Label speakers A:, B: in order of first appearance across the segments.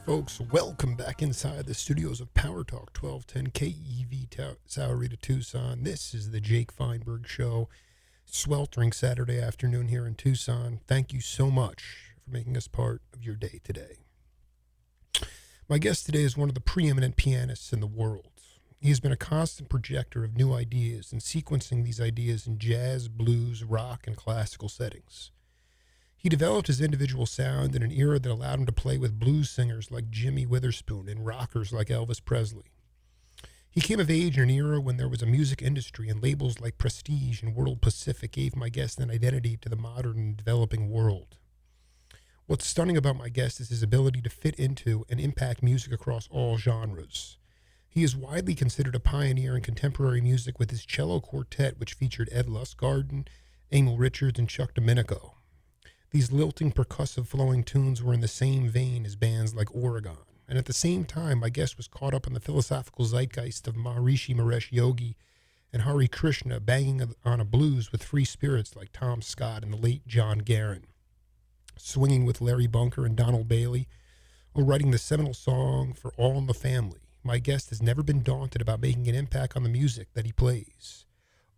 A: folks. Welcome back inside the studios of Power Talk 1210 KEV Sahuarita, Tucson. This is the Jake Feinberg Show. Sweltering Saturday afternoon here in Tucson. Thank you so much for making us part of your day today. My guest today is one of the preeminent pianists in the world. He has been a constant projector of new ideas and sequencing these ideas in jazz, blues, rock, and classical settings. He developed his individual sound in an era that allowed him to play with blues singers like Jimmy Witherspoon and rockers like Elvis Presley. He came of age in an era when there was a music industry, and labels like Prestige and World Pacific gave my guest an identity to the modern and developing world. What's stunning about my guest is his ability to fit into and impact music across all genres. He is widely considered a pioneer in contemporary music with his cello quartet, which featured Ed Lustgarten, Emil Richards, and Chuck Domenico. These lilting, percussive, flowing tunes were in the same vein as bands like Oregon. And at the same time, my guest was caught up in the philosophical zeitgeist of Maharishi Mahesh Yogi and Hare Krishna, banging on a blues with free spirits like Tom Scott and the late John Guerin, swinging with Larry Bunker and Donald Bailey, or writing the seminal song for All in the Family. My guest has never been daunted about making an impact on the music that he plays.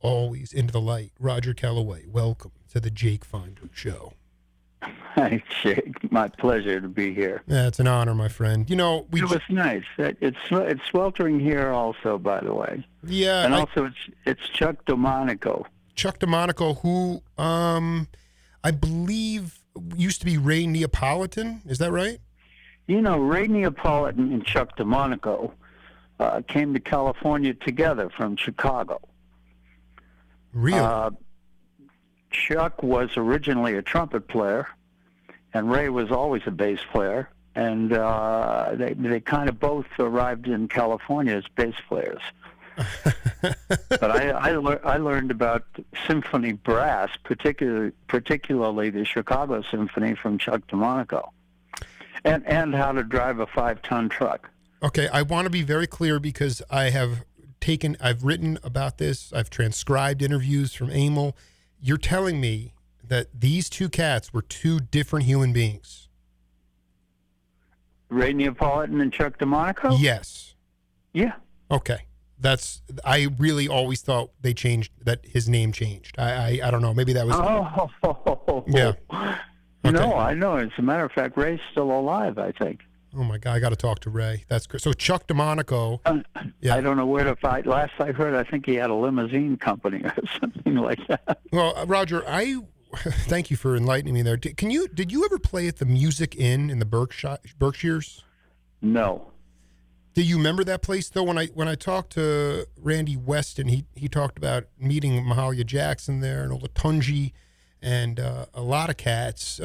A: Always into the light, Roger Kellaway. Welcome to the Jake Feinberg Show.
B: Hi, Jake. My pleasure to be here.
A: Yeah, it's an honor, my friend. You know,
B: it was nice. It's sweltering here, also, by the way.
A: Yeah,
B: and also it's Chuck Domenico.
A: Chuck Domenico, who I believe used to be Ray Neapolitan. Is that right?
B: You know, Ray Neapolitan and Chuck Domenico came to California together from Chicago.
A: Really?
B: Chuck was originally a trumpet player, and Ray was always a bass player, and they kind of both arrived in California as bass players. But I learned about symphony brass, particularly the Chicago Symphony, from Chuck Domenico, and how to drive a 5-ton truck.
A: Okay, I want to be very clear because I've written about this, I've transcribed interviews from Emil. You're telling me that these two cats were two different human beings?
B: Ray Neapolitan and Chuck Domenico?
A: Yes.
B: Yeah.
A: Okay. I really always thought they changed, that his name changed. I don't know. Maybe that was.
B: Oh.
A: Yeah. Okay.
B: No, I know. As a matter of fact, Ray's still alive, I think.
A: Oh my God, I got to talk to Ray. That's great. So Chuck Domenico.
B: Yeah. I don't know where to find. Last I heard, I think he had a limousine company or something like that.
A: Well, Roger, thank you for enlightening me there. Did you ever play at the Music Inn in the Berkshires?
B: No.
A: Do you remember that place though? When I talked to Randy Weston, he talked about meeting Mahalia Jackson there and Olatunji and a lot of cats.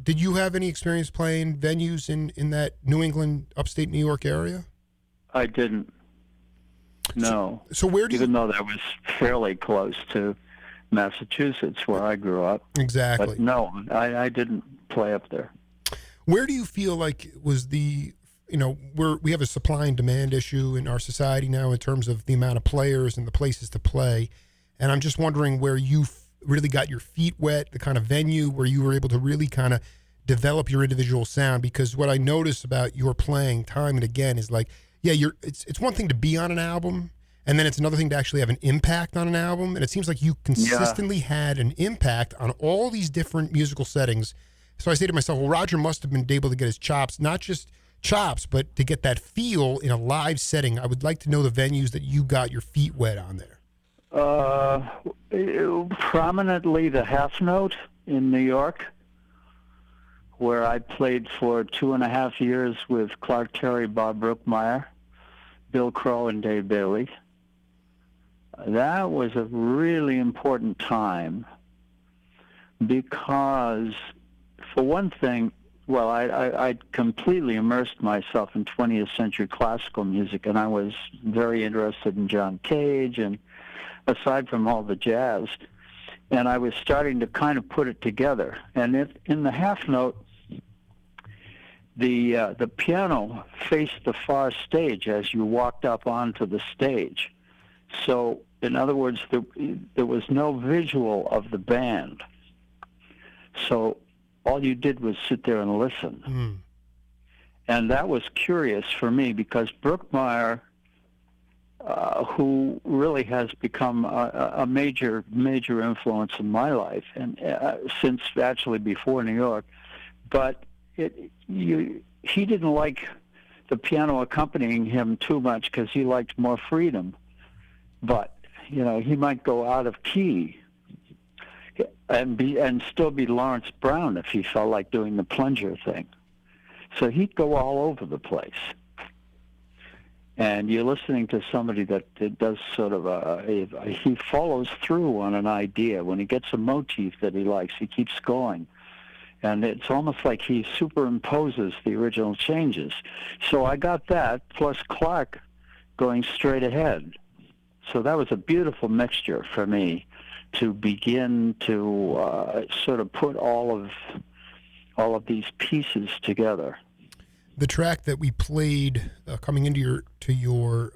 A: Did you have any experience playing venues in that New England, upstate New York area?
B: I didn't. No.
A: So where do
B: Even though that was fairly close to Massachusetts, where I grew up.
A: Exactly.
B: But no, I didn't play up there.
A: Where do you feel like was we have a supply and demand issue in our society now in terms of the amount of players and the places to play, and I'm just wondering where you really got your feet wet, the kind of venue where you were able to really kind of develop your individual sound. Because what I notice about your playing time and again is like, yeah, it's one thing to be on an album, and then it's another thing to actually have an impact on an album. And it seems like you consistently had an impact on all these different musical settings. So I say to myself, well, Roger must have been able to get his chops, not just chops, but to get that feel in a live setting. I would like to know the venues that you got your feet wet on there.
B: Prominently the Half Note in New York, where I played for 2.5 years with Clark Terry, Bob Brookmeyer, Bill Crow, and Dave Bailey. That was a really important time because, for one thing, well, I completely immersed myself in 20th century classical music, and I was very interested in John Cage, and aside from all the jazz, and I was starting to kind of put it together. And in the Half Note, the piano faced the far stage as you walked up onto the stage. So, in other words, there was no visual of the band. So all you did was sit there and listen. And that was curious for me because Brookmeyer, who really has become a major influence in my life, and since actually before New York, but he didn't like the piano accompanying him too much because he liked more freedom. But he might go out of key and still be Lawrence Brown if he felt like doing the plunger thing. So he'd go all over the place. And you're listening to somebody that does sort of he follows through on an idea. When he gets a motif that he likes, he keeps going. And it's almost like he superimposes the original changes. So I got that, plus Clark going straight ahead. So that was a beautiful mixture for me to begin to sort of put all of these pieces together.
A: The track that we played coming into your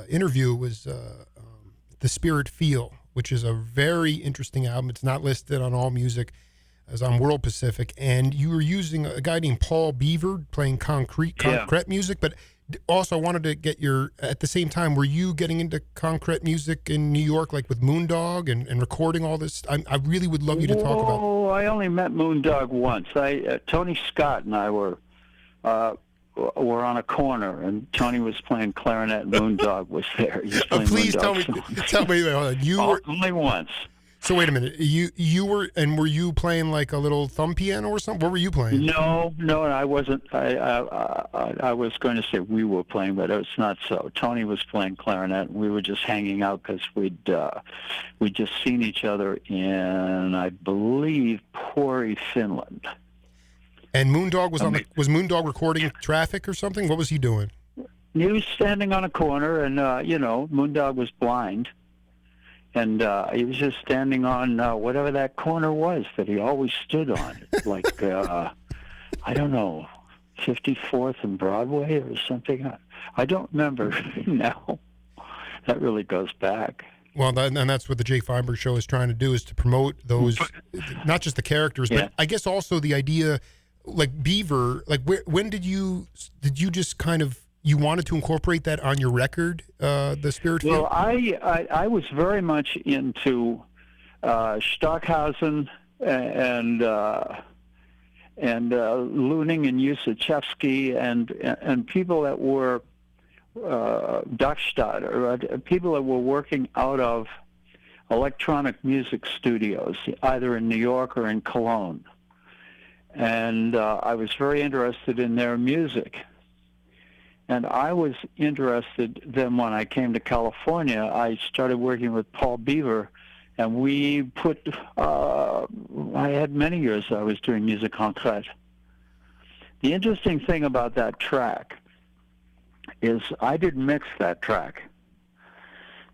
A: interview was "The Spirit Feel," which is a very interesting album. It's not listed on All Music, as on World Pacific, and you were using a guy named Paul Beaver playing concrete music. But also, I wanted to get at the same time, were you getting into concrete music in New York, like with Moondog and recording all this? I really would love you to talk about.
B: Oh, I only met Moondog once. Tony Scott and I were on a corner, and Tony was playing clarinet, and Moondog was there. He was playing
A: Please
B: Moondog
A: tell me, hold on. You were
B: only once.
A: So wait a minute. Were you playing like a little thumb piano or something? What were you playing?
B: No, I wasn't. I was going to say we were playing, but it's not so. Tony was playing clarinet, and we were just hanging out because we'd just seen each other in, I believe, Pori, Finland.
A: And Moondog was Moondog recording traffic or something? What was he doing?
B: He was standing on a corner, and Moondog was blind. And he was just standing on whatever that corner was that he always stood on, like, I don't know, 54th and Broadway or something. I don't remember now. That really goes back.
A: Well, and that's what the Jake Feinberg Show is trying to do, is to promote those, not just the characters, but I guess also the idea, like Beaver, like when did you just kind of, you wanted to incorporate that on your record, the Spirit Feel?
B: Well, I was very much into Stockhausen and Luning and Yusachevsky and people that were Dachstader, people that were working out of electronic music studios, either in New York or in Cologne. And I was very interested in their music. And I was interested then when I came to California. I started working with Paul Beaver, and we put, I had many years I was doing musique concrète. The interesting thing about that track is I didn't mix that track.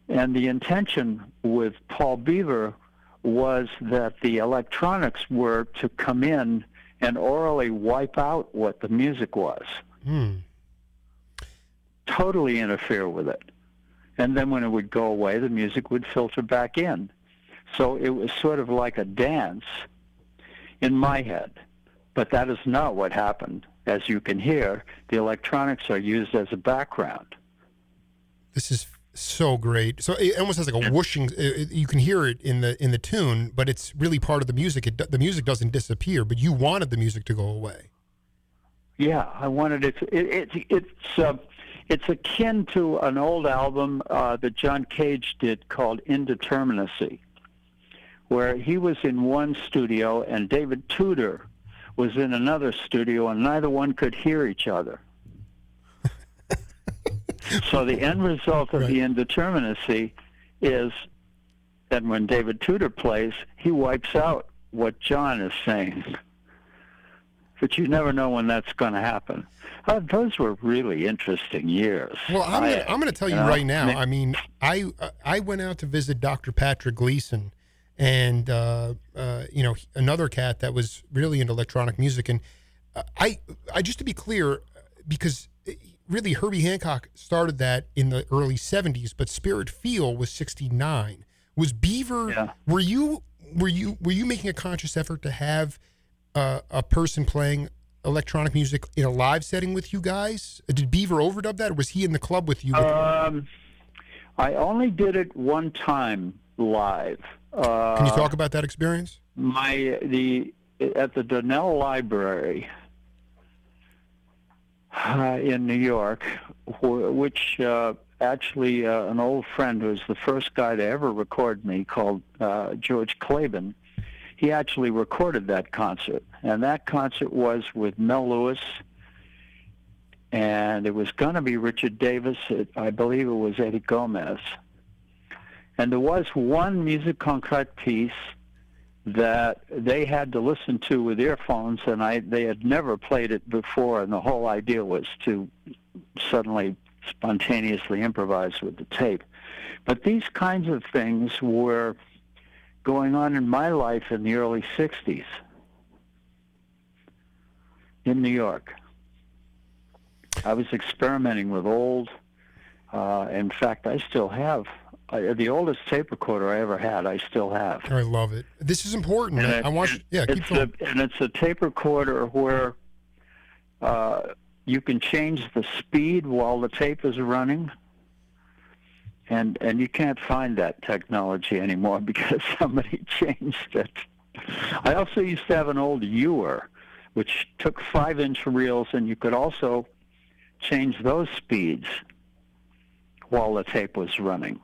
B: And the intention with Paul Beaver was that the electronics were to come in and orally wipe out what the music was. Totally interfere with it. And then when it would go away, the music would filter back in. So it was sort of like a dance in my head. But that is not what happened. As you can hear, the electronics are used as a background.
A: This is so great. So it almost has like a whooshing. You can hear it in the tune, but it's really part of the music. The music doesn't disappear, but you wanted the music to go away.
B: Yeah, I wanted it. It's akin to an old album that John Cage did called Indeterminacy, where he was in one studio and David Tudor was in another studio, and neither one could hear each other. So the end result of the Indeterminacy is that when David Tudor plays, he wipes out what John is saying. But you never know when that's going to happen. Those were really interesting years.
A: Well, I'm going to tell you right now. I mean, I went out to visit Dr. Patrick Gleason, and another cat that was really into electronic music. And I just to be clear, because really Herbie Hancock started that in the early '70s, but Spirit Feel was '69. Was Beaver?
B: Yeah.
A: Were you making a conscious effort to have a person playing electronic music in a live setting with you guys? Did Beaver overdub that, or was he in the club with you?
B: I only did it one time live.
A: Can you talk about that experience?
B: At the Donnell Library in New York, which actually an old friend who was the first guy to ever record me, called George Claben, he actually recorded that concert. And that concert was with Mel Lewis, and it was going to be Richard Davis. I believe it was Eddie Gomez. And there was one musique concrète piece that they had to listen to with earphones, and they had never played it before, and the whole idea was to suddenly spontaneously improvise with the tape. But these kinds of things were going on in my life in the early 60s in New York. I was experimenting with old, in fact, I still have, the oldest tape recorder I ever had, I still have.
A: I love it. This is important. I want you, keep going.
B: And it's a tape recorder where you can change the speed while the tape is running. And you can't find that technology anymore because somebody changed it. I also used to have an old Ewer, which took 5-inch reels, and you could also change those speeds while the tape was running.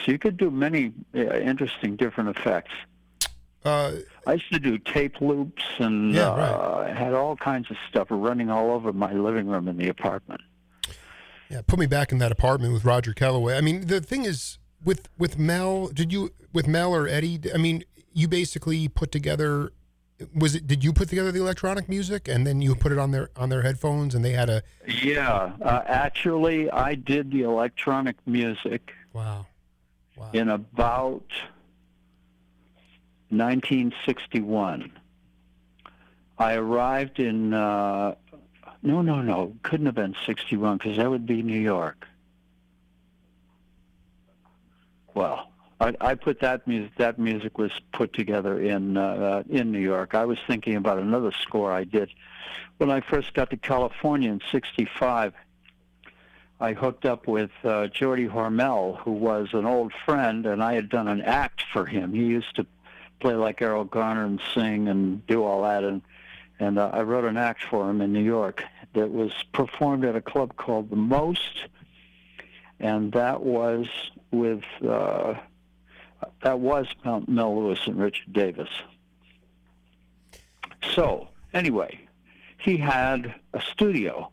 B: So you could do many interesting different effects. I used to do tape loops and had all kinds of stuff running all over my living room in the apartment.
A: Yeah, put me back in that apartment with Roger Kellaway. I mean, the thing is, with Mel, with Mel or Eddie, I mean, you basically put together, did you put together the electronic music and then you put it on their headphones and they had a...
B: Yeah, actually, I did the electronic music.
A: Wow.
B: In about 1961. I arrived in, no, couldn't have been 61 because that would be New York. Well, I put that music was put together in New York. I was thinking about another score I did when I first got to California in '65. I hooked up with Geordie Hormel, who was an old friend, and I had done an act for him. He used to play like Errol Garner and sing and do all that, and I wrote an act for him in New York that was performed at a club called The Most, and that was with Mel Lewis and Richard Davis. So anyway, he had a studio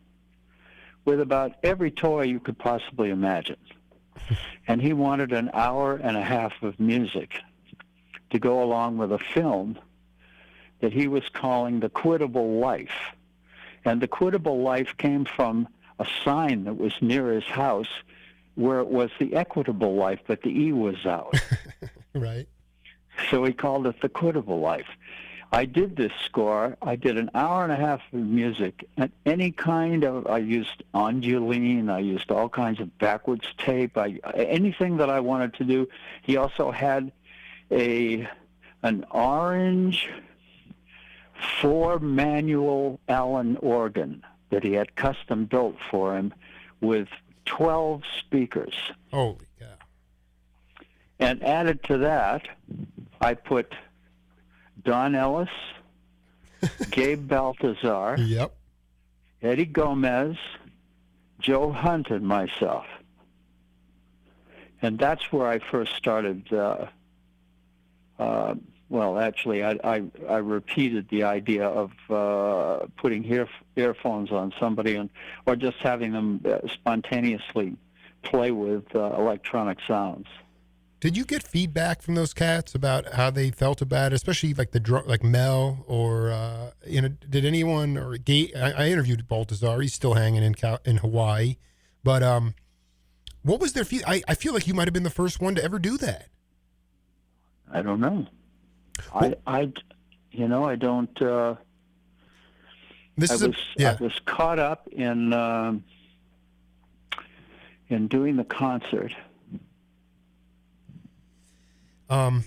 B: with about every toy you could possibly imagine. And he wanted an hour and a half of music to go along with a film that he was calling The Quittable Life. And The Quittable Life came from a sign that was near his house where it was The Equitable Life, but the E was out.
A: Right.
B: So he called it The Quittable Life. I did this score. I did an hour and a half of music, and any kind of, I used Angeline, I used all kinds of backwards tape, anything that I wanted to do. He also had an orange 4-manual Allen organ that he had custom built for him with 12 speakers.
A: Holy cow.
B: And added to that, I put Don Ellis, Gabe Baltazar,
A: yep,
B: Eddie Gomez, Joe Hunt, and myself. And that's where I first started. Well, actually, I repeated the idea of putting earphones on somebody or just having them spontaneously play with electronic sounds.
A: Did you get feedback from those cats about how they felt about it, especially like like Mel or did anyone or I interviewed Baltazar. He's still hanging in Hawaii, but what was their feedback? I feel like you might have been the first one to ever do that.
B: I don't know. Well, I don't. I was caught up in doing the concert. I'm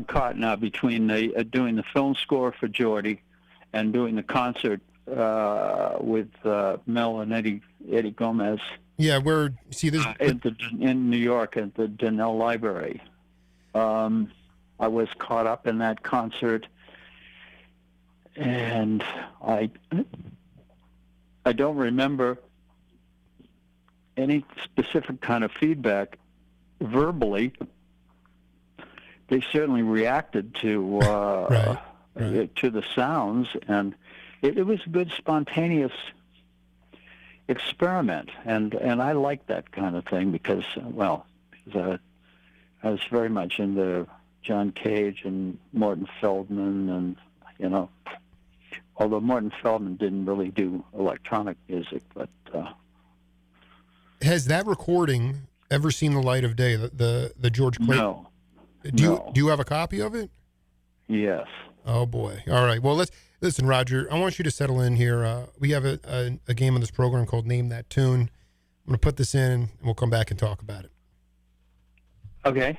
B: caught now between doing the film score for Geordie and doing the concert with Mel and Eddie Gomez.
A: Yeah, where see this
B: In New York at the Donnell Library. I was caught up in that concert, and I don't remember any specific kind of feedback verbally. They certainly reacted to to the sounds, and it was a good spontaneous experiment, and I like that kind of thing because I was very much into John Cage and Morton Feldman, and although Morton Feldman didn't really do electronic music, but
A: has that recording ever seen the light of day? The George Clayton?
B: No.
A: Do you have a copy of it?
B: Yes.
A: Oh boy! All right. Well, listen, Roger. I want you to settle in here. We have a game on this program called Name That Tune. I'm going to put this in, and we'll come back and talk about it.
B: Okay.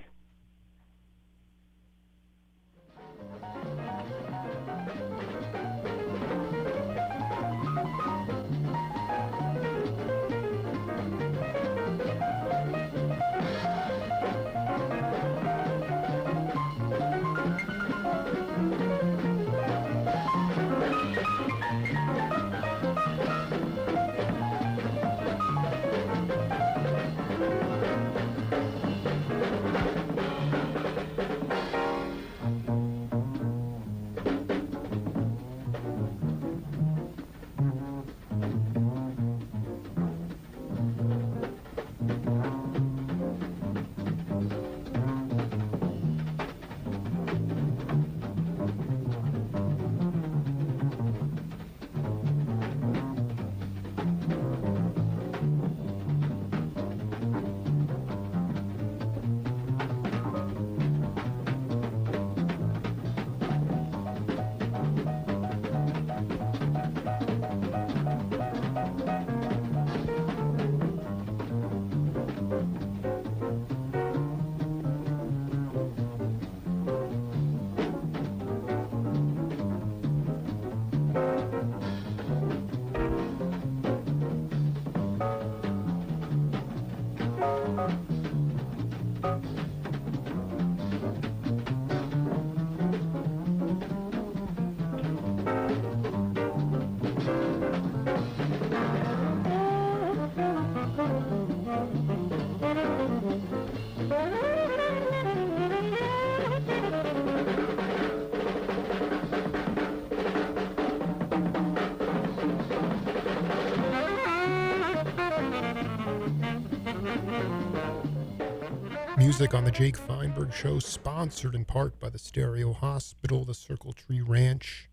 A: Music on the Jake Feinberg Show, sponsored in part by the Stereo Hospital, the Circle Tree Ranch.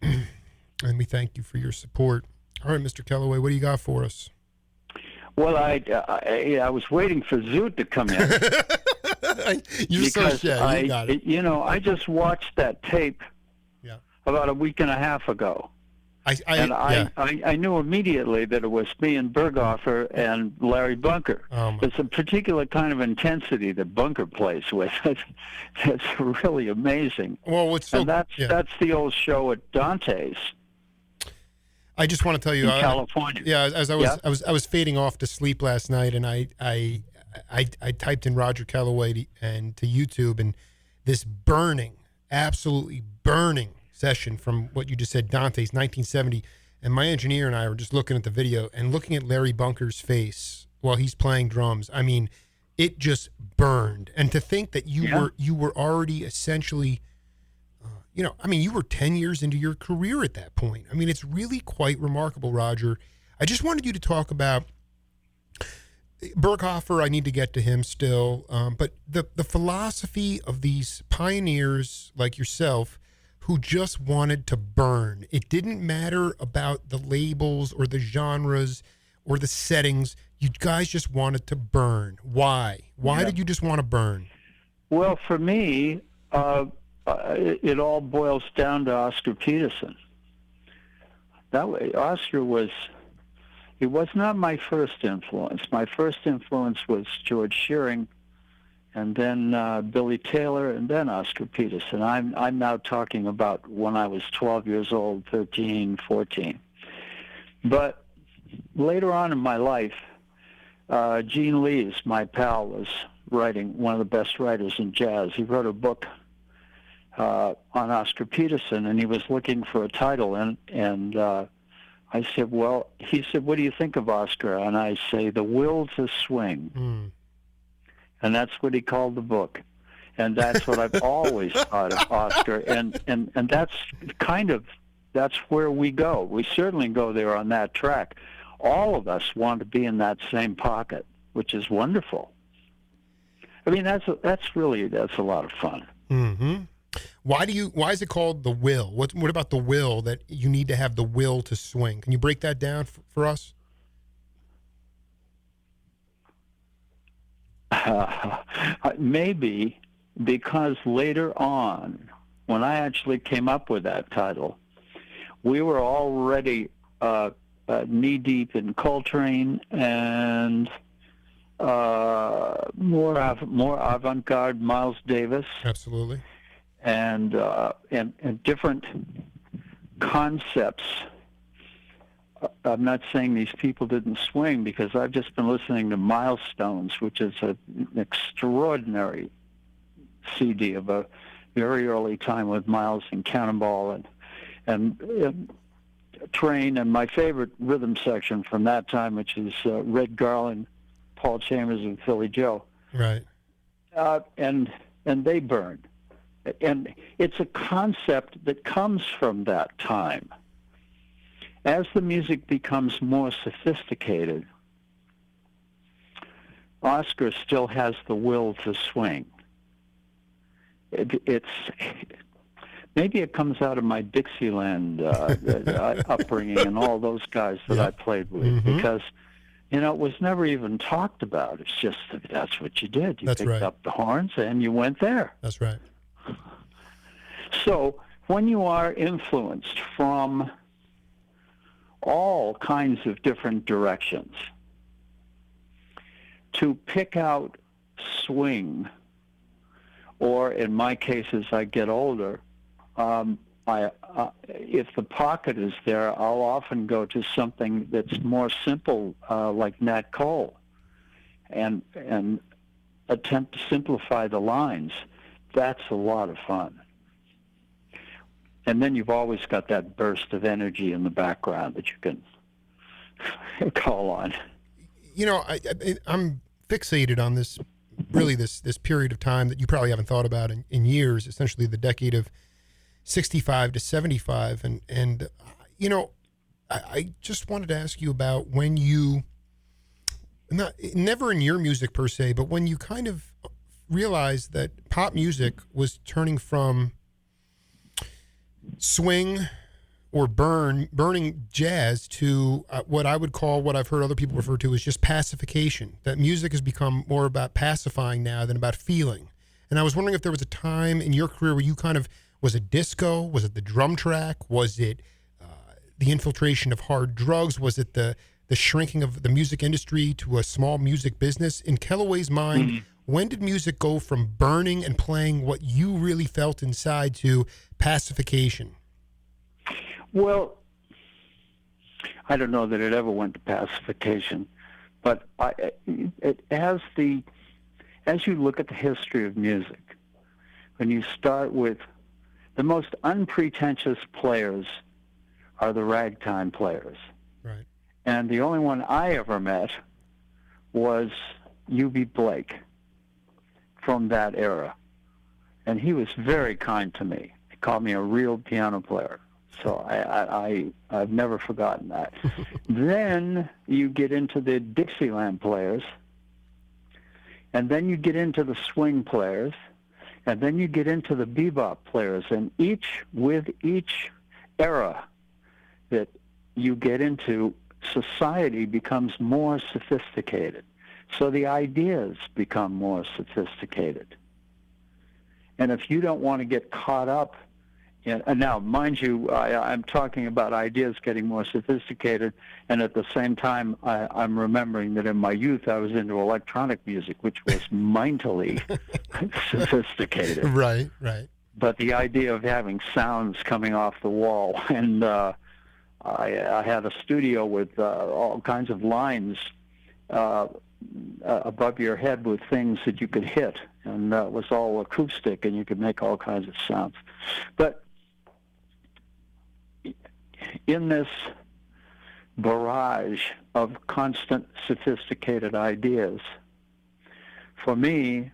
A: And we thank you for your support. All right, Mr. Kellaway, what do you got for us?
B: Well, I was waiting for Zoot to come in.
A: You're so shy. You got it.
B: I just watched that tape about a week and a half ago. I knew immediately that it was me and Berghofer and Larry Bunker. There's a particular kind of intensity that Bunker plays with. It's really amazing.
A: Well,
B: that's the old show at Dante's.
A: I just want to tell you,
B: in California.
A: Yeah, as I was fading off to sleep last night, and I typed in Roger Kellaway to YouTube, and this absolutely burning session from what you just said, Dante's 1970, and my engineer and I were just looking at the video and looking at Larry Bunker's face while he's playing drums. I mean, it just burned. And to think that you were already essentially, you were 10 years into your career at that point. I mean, it's really quite remarkable, Roger. I just wanted you to talk about Berghofer. I need to get to him still, but the philosophy of these pioneers like yourself who just wanted to burn. It didn't matter about the labels or the genres or the settings. You guys just wanted to burn. Why? Why did you just want to burn?
B: Well, for me, it all boils down to Oscar Peterson. That way, Oscar was not my first influence. My first influence was George Shearing and then Billy Taylor, and then Oscar Peterson. I'm now talking about when I was 12 years old, 13, 14. But later on in my life, Gene Lees, my pal, was writing, one of the best writers in jazz. He wrote a book on Oscar Peterson, and he was looking for a title, and I said, well, he said, what do you think of Oscar? And I say, The Will to Swing.
A: Mm.
B: And that's what he called the book. And that's what I've always thought of Oscar. And that's that's where we go. We certainly go there on that track. All of us want to be in that same pocket, which is wonderful. I mean, that's a lot of fun.
A: Mm-hmm. Why is it called the will? What about the will, that you need to have the will to swing? Can you break that down for us?
B: Maybe because later on, when I actually came up with that title, we were already knee-deep in Coltrane and more avant-garde Miles Davis.
A: Absolutely.
B: And different concepts. I'm not saying these people didn't swing, because I've just been listening to Milestones, which is an extraordinary CD of a very early time with Miles and Cannonball and Train, and my favorite rhythm section from that time, which is Red Garland, Paul Chambers, and Philly Joe.
A: Right.
B: And they burn. And it's a concept that comes from that time. As the music becomes more sophisticated, Oscar still has the will to swing. It's maybe it comes out of my Dixieland upbringing and all those guys that I played with,
A: mm-hmm.
B: because it was never even talked about. It's just that's what you did. You picked up the horns and you went there.
A: That's right.
B: So when you are influenced from all kinds of different directions, to pick out swing, or in my case, as I get older, if the pocket is there, I'll often go to something that's more simple, like Nat Cole, and attempt to simplify the lines. That's a lot of fun. And then you've always got that burst of energy in the background that you can call on.
A: I'm fixated on this, really this period of time that you probably haven't thought about in years, essentially the decade of 65 to 75. And I just wanted to ask you about when you, never in your music per se, but when you kind of realized that pop music was turning swing or burning jazz to what I would call, what I've heard other people refer to as just pacification. That music has become more about pacifying now than about feeling. And I was wondering if there was a time in your career where you kind of, was it disco? Was it the drum track? Was it the infiltration of hard drugs? Was it the shrinking of the music industry to a small music business? In Kellaway's mind, mm-hmm. When did music go from burning and playing what you really felt inside to pacification?
B: Well, I don't know that it ever went to pacification, but as you look at the history of music, when you start with the most unpretentious players are the ragtime players.
A: Right.
B: And the only one I ever met was U.B. Blake from that era. And he was very kind to me. He called me a real piano player. So I've never forgotten that. Then you get into the Dixieland players, and then you get into the swing players, and then you get into the bebop players. And with each era that you get into, society becomes more sophisticated. So the ideas become more sophisticated. And if you don't want to get caught up And now, mind you, I'm talking about ideas getting more sophisticated, and at the same time, I'm remembering that in my youth I was into electronic music, which was mightily sophisticated.
A: Right.
B: But the idea of having sounds coming off the wall, and I had a studio with all kinds of lines above your head with things that you could hit, and it was all acoustic, and you could make all kinds of sounds. But in this barrage of constant sophisticated ideas, for me,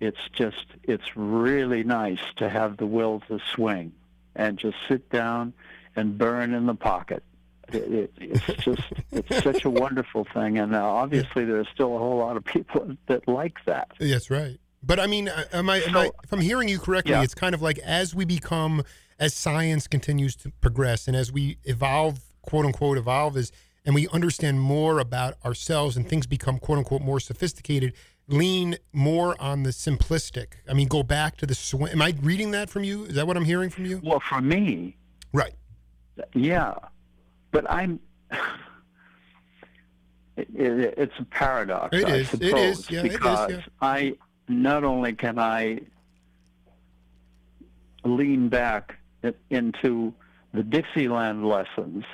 B: it's really nice to have the will to swing and just sit down and burn in the pocket. It's such a wonderful thing, and obviously there's still a whole lot of people that like that.
A: That's right. But I mean, if I'm hearing you correctly, It's kind of like as science continues to progress and as we evolve, quote unquote, and we understand more about ourselves and things become, quote unquote, more sophisticated, lean more on the simplistic. I mean, go back to the swing. Am I reading that from you? Is that what I'm hearing from you?
B: Well, for me,
A: right.
B: Yeah, but it's a paradox. I suppose,
A: It is. Yeah,
B: because
A: it is. Yeah.
B: Not only can I lean back into the Dixieland lessons,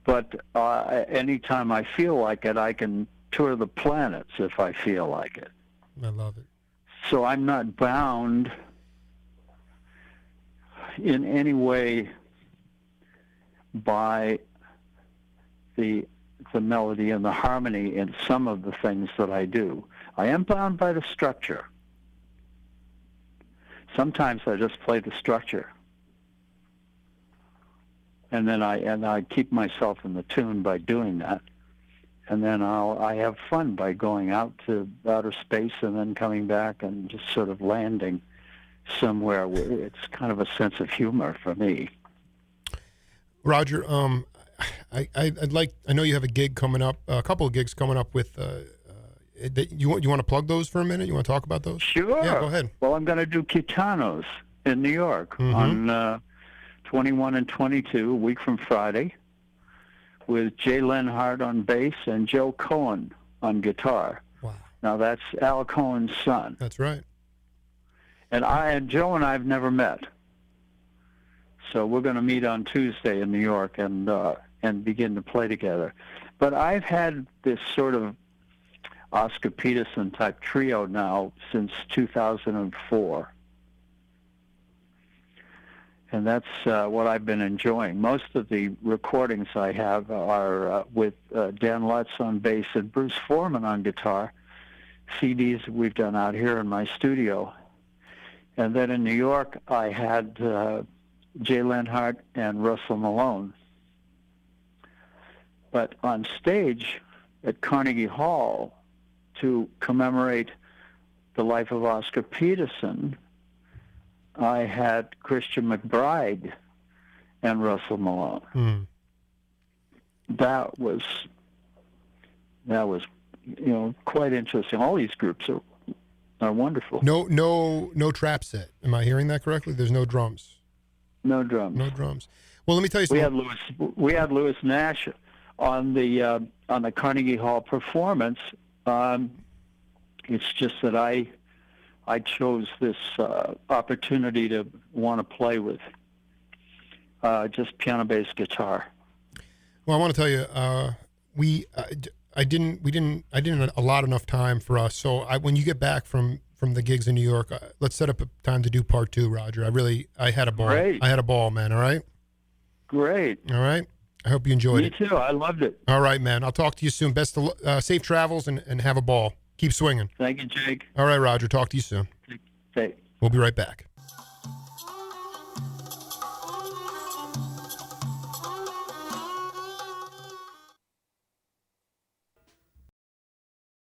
B: but anytime I feel like it, I can tour the planets if I feel like it.
A: I love it.
B: So I'm not bound in any way by the melody and the harmony in some of the things that I do. I am bound by the structure. Sometimes I just play the structure, and then I keep myself in the tune by doing that, and then I have fun by going out to outer space and then coming back and just sort of landing somewhere where it's kind of a sense of humor for me.
A: Roger, I know you have a gig coming up, a couple of gigs coming up with. You want to plug those for a minute? You want to talk about those?
B: Sure.
A: Yeah, go ahead.
B: Well, I'm going to do Gitanos in New York on 21 and 22, a week from Friday, with Jay Lenhart on bass and Joe Cohen on guitar.
A: Wow.
B: Now that's Al Cohen's son.
A: That's right.
B: And Joe and I have never met. So we're going to meet on Tuesday in New York and begin to play together. But I've had this sort of Oscar Peterson type trio now since 2004. And that's what I've been enjoying. Most of the recordings I have are with Dan Lutz on bass and Bruce Foreman on guitar, CDs we've done out here in my studio. And then in New York, I had Jay Lenhart and Russell Malone. But on stage at Carnegie Hall, to commemorate the life of Oscar Peterson, I had Christian McBride and Russell Malone.
A: Mm.
B: That was quite interesting. All these groups are wonderful.
A: No trap set. Am I hearing that correctly? There's no drums.
B: No drums.
A: No drums. Well, let me tell you something.
B: We had Louis Nash on the Carnegie Hall performance. It's just that I chose this opportunity to want to play with just piano, bass, guitar.
A: Well, I want to tell you, I didn't allot enough time for us. So when you get back from the gigs in New York, let's set up a time to do part 2, Roger. I had a ball.
B: Great.
A: I had a ball, man. All right.
B: Great.
A: All right. I hope you enjoyed it.
B: Me too. I loved it.
A: All right, man. I'll talk to you soon. Best of safe travels and have a ball. Keep swinging.
B: Thank you, Jake.
A: All right, Roger. Talk to you soon.
B: Okay.
A: We'll be right back.